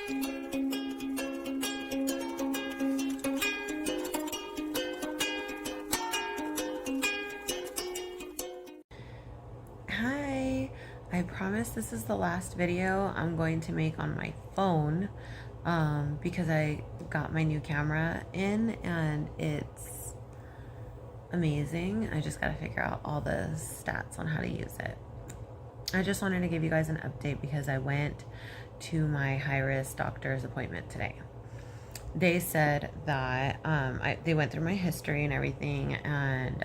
Hi, I promise this is the last video I'm going to make on my phone because I got my new camera in and it's amazing. I just got to figure out all the stats on how to use it. I just wanted to give you guys an update because I went to my high-risk doctor's appointment today. They said that they went through my history and everything, and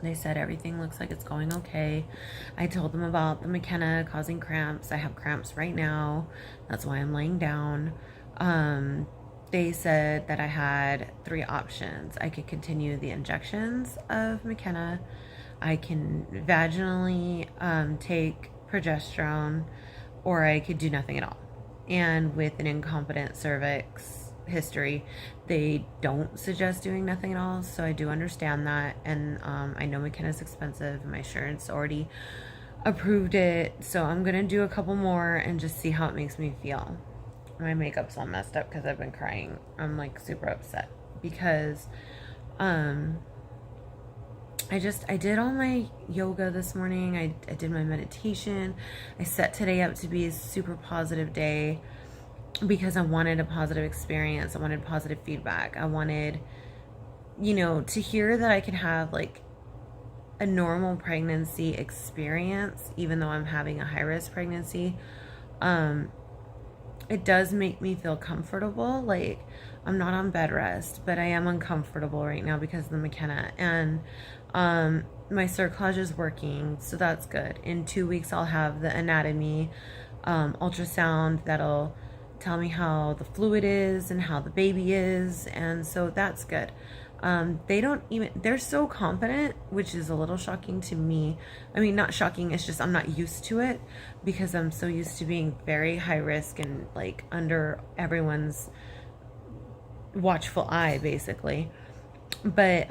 they said everything looks like it's going okay. I told them about the Makena causing cramps. I have cramps right now. That's why I'm laying down. They said that I had 3 options. I could continue the injections of Makena. I can vaginally take progesterone, or I could do nothing at all. And with an incompetent cervix history, they don't suggest doing nothing at all, so I do understand that. And I know Makena's expensive. My insurance already approved it, so I'm gonna do a couple more and just see how it makes me feel. My makeup's all messed up because I've been crying. I'm like super upset because I did all my yoga this morning. I did my meditation. I set today up to be a super positive day because I wanted a positive experience. I wanted positive feedback. I wanted, to hear that I could have like a normal pregnancy experience, even though I'm having a high-risk pregnancy. It does make me feel comfortable. Like, I'm not on bed rest, but I am uncomfortable right now because of the Makena. And my cerclage is working, so that's good. In 2 weeks, I'll have the anatomy ultrasound that'll tell me how the fluid is and how the baby is, and so that's good. They're so confident, which is a little shocking to me. I mean, not shocking, it's just I'm not used to it because I'm so used to being very high risk and like under everyone's watchful eye, basically. But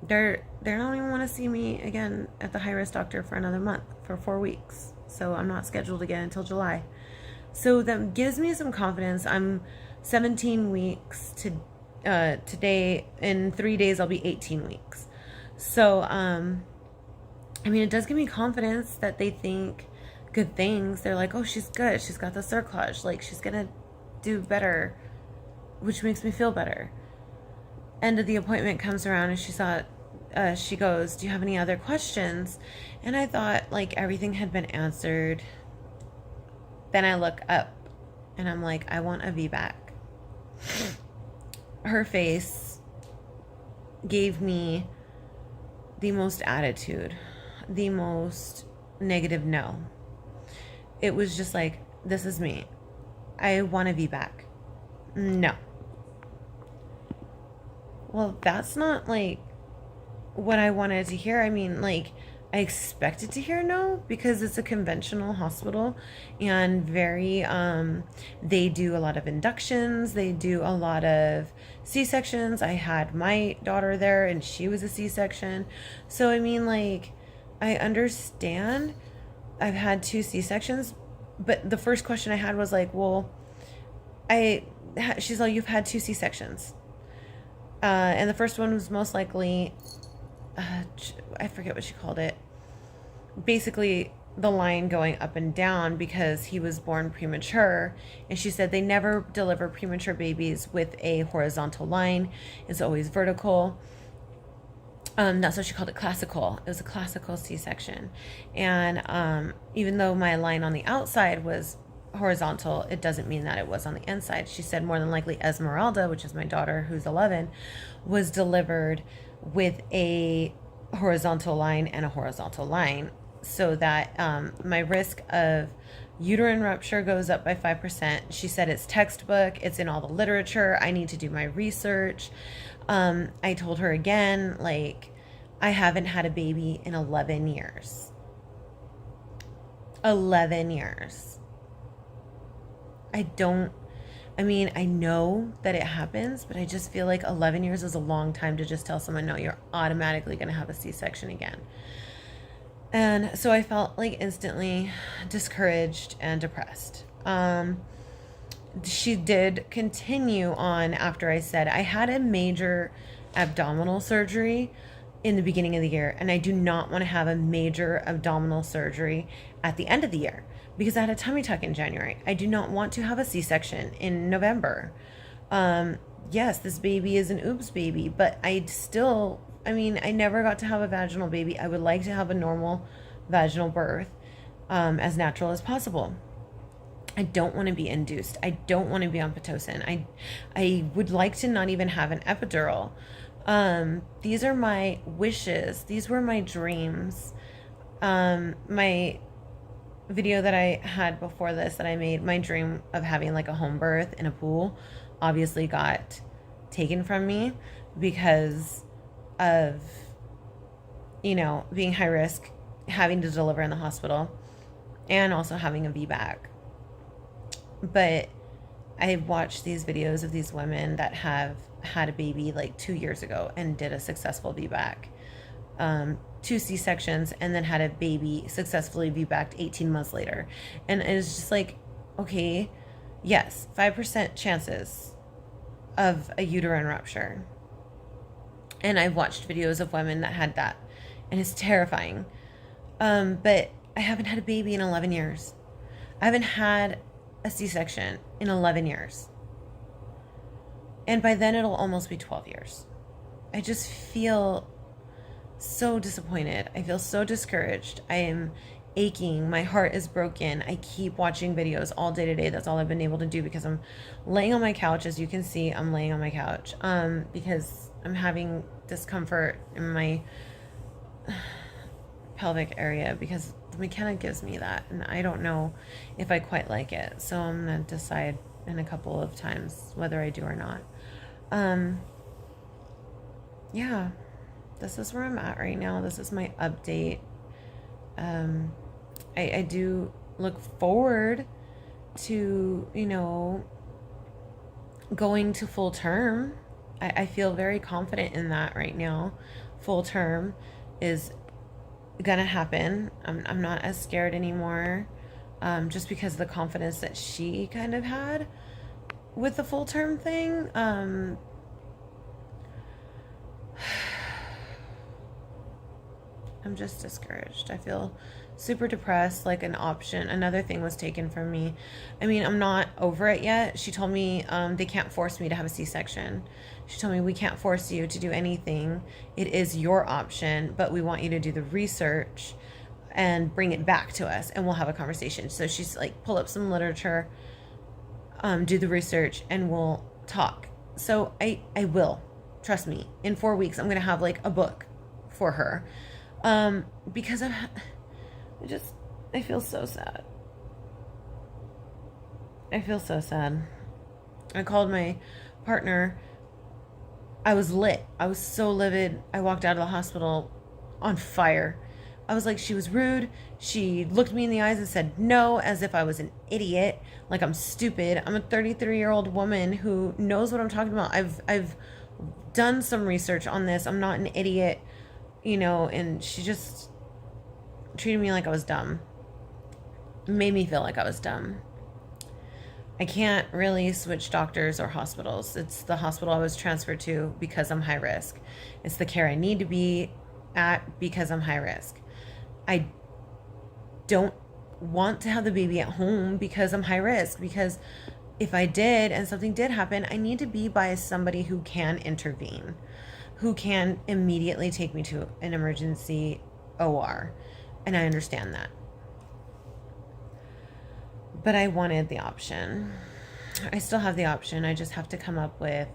they don't even want to see me again at the high risk doctor for another month, for 4 weeks. So I'm not scheduled again until July. So that gives me some confidence. I'm 17 weeks today. In 3 days I'll be 18 weeks. So it does give me confidence that they think good things. They're like, oh, she's good, she's got the cerclage, like she's gonna do better, which makes me feel better. End of the appointment comes around and she goes, do you have any other questions? And I thought like everything had been answered. Then I look up and I'm like, I want a vbac. Her face gave me the most attitude, the most negative no. It was just like, this is me. I want a vbac. No. Well, that's not like what I wanted to hear. I mean, like, I expected to hear no because it's a conventional hospital and they do a lot of inductions. They do a lot of C-sections. I had my daughter there and she was a C-section. So, I understand. I've had 2 C-sections, but the first question I had was like, well, she's like, you've had 2 C-sections. And the first one was most likely, I forget what she called it. Basically, the line going up and down because he was born premature. And she said they never deliver premature babies with a horizontal line. It's always vertical. That's what she called it, classical. It was a classical C-section. And even though my line on the outside was horizontal, it doesn't mean that it was on the inside. She said more than likely Esmeralda, which is my daughter who's 11, was delivered with a horizontal line and a horizontal line, so that my risk of uterine rupture goes up by 5%. She said it's textbook, it's in all the literature. I need to do my research. I told her again, like, I haven't had a baby in 11 years. 11 years. I know that it happens, but I just feel like 11 years is a long time to just tell someone, no, you're automatically going to have a C-section again. And so I felt like instantly discouraged and depressed. She did continue on after I said I had a major abdominal surgery in the beginning of the year, and I do not want to have a major abdominal surgery at the end of the year because I had a tummy tuck in January. I do not want to have a C-section in November. Yes, this baby is an oops baby, but I mean, I never got to have a vaginal baby. I would like to have a normal vaginal birth, as natural as possible. I don't want to be induced. I don't want to be on Pitocin. I would like to not even have an epidural. These are my wishes. These were my dreams. My video that I had before this that I made, my dream of having like a home birth in a pool, obviously got taken from me because of, being high risk, having to deliver in the hospital, and also having a VBAC. But I've watched these videos of these women that have had a baby like 2 years ago and did a successful VBAC, 2 C-sections, and then had a baby successfully VBAC'd 18 months later. And it's just like, okay, yes, 5% chances of a uterine rupture. And I've watched videos of women that had that, and it's terrifying. But I haven't had a baby in 11 years. I haven't had a C-section in 11 years. And by then it'll almost be 12 years. I just feel so disappointed. I feel so discouraged. I am aching. My heart is broken. I keep watching videos all day today. That's all I've been able to do because I'm laying on my couch. As you can see, I'm laying on my couch because I'm having discomfort in my pelvic area because the Makena gives me that, and I don't know if I quite like it. So I'm gonna decide in a couple of times whether I do or not. Yeah, this is where I'm at right now. This is my update. I do look forward to, going to full term. I feel very confident in that right now. Full term is gonna happen. I'm not as scared anymore, just because of the confidence that she kind of had with the full term thing. I'm just discouraged. I feel super depressed, like another thing was taken from me. I mean, I'm not over it yet. She told me they can't force me to have a C-section. She told me, we can't force you to do anything. It is your option, but we want you to do the research and bring it back to us and we'll have a conversation. So she's like, pull up some literature, do the research, and we'll talk. So I will. Trust me. In 4 weeks, I'm going to have like a book for her. Because I feel so sad. I feel so sad. I called my partner. I was lit. I was so livid. I walked out of the hospital on fire. I was like, she was rude. She looked me in the eyes and said no, as if I was an idiot, like I'm stupid. I'm a 33-year-old woman who knows what I'm talking about. I've done some research on this. I'm not an idiot, and she just treated me like I was dumb. Made me feel like I was dumb. I can't really switch doctors or hospitals. It's the hospital I was transferred to because I'm high risk. It's the care I need to be at because I'm high risk. I don't want to have the baby at home because I'm high risk, because if I did and something did happen, I need to be by somebody who can intervene, who can immediately take me to an emergency OR. And I understand that. But I wanted the option. I still have the option. I just have to come up with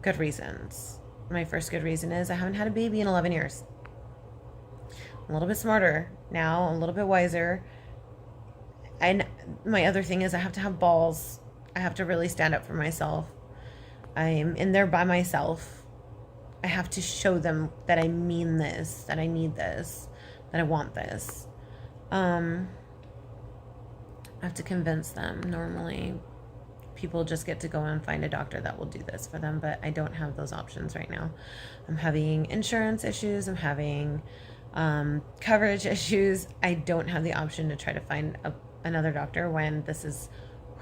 good reasons. My first good reason is I haven't had a baby in 11 years. I'm a little bit smarter now, a little bit wiser. And my other thing is I have to have balls. I have to really stand up for myself. I'm in there by myself. I have to show them that I mean this, that I need this, that I want this. I have to convince them. Normally, people just get to go and find a doctor that will do this for them, but I don't have those options right now. I'm having insurance issues. I'm having coverage issues. I don't have the option to try to find another doctor when this is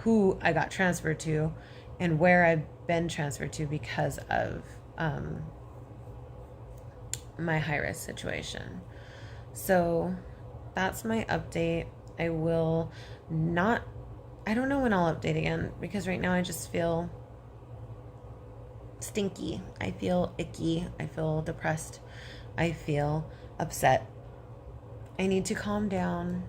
who I got transferred to and where I've been transferred to because of my high risk situation. So that's my update. I will not, I don't know when I'll update again, because right now I just feel stinky. I feel icky. I feel depressed. I feel upset. I need to calm down.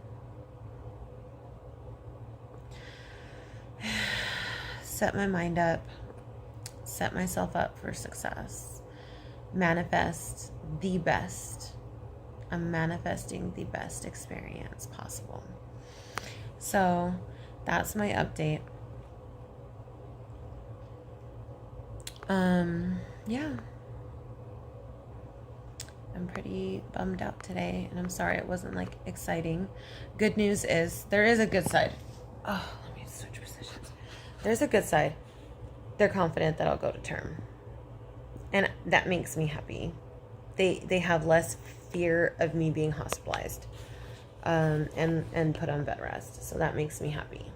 Set my mind up. Set myself up for success. Manifest the best. I'm manifesting the best experience possible. So that's my update. Yeah. I'm pretty bummed out today, and I'm sorry it wasn't like exciting. Good news is there is a good side. Oh, let me switch positions. There's a good side. They're confident that I'll go to term, and that makes me happy. They have less fear of me being hospitalized, and put on bed rest, so that makes me happy.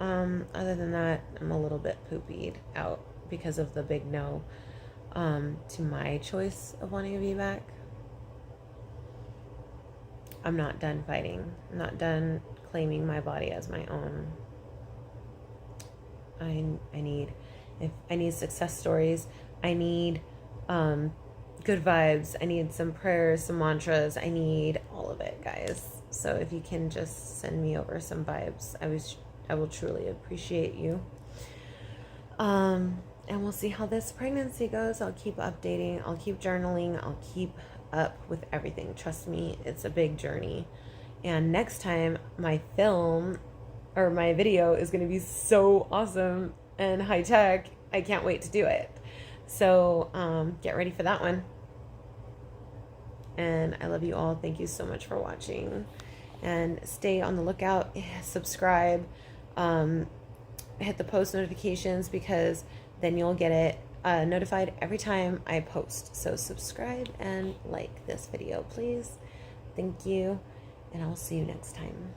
Other than that, I'm a little bit poopied out because of the big no to my choice of wanting a VBAC. I'm not done fighting. I'm not done claiming my body as my own. I need success stories. I need good vibes. I need some prayers, some mantras. I need all of it, guys. So if you can just send me over some vibes, I will truly appreciate you. And we'll see how this pregnancy goes. I'll keep updating. I'll keep journaling. I'll keep up with everything. Trust me, it's a big journey. And next time, my film or my video is going to be so awesome and high tech. I can't wait to do it. So get ready for that one. And I love you all. Thank you so much for watching. And stay on the lookout. Subscribe. Hit the post notifications, because then you'll get it notified every time I post. So subscribe and like this video, please. Thank you. And I'll see you next time.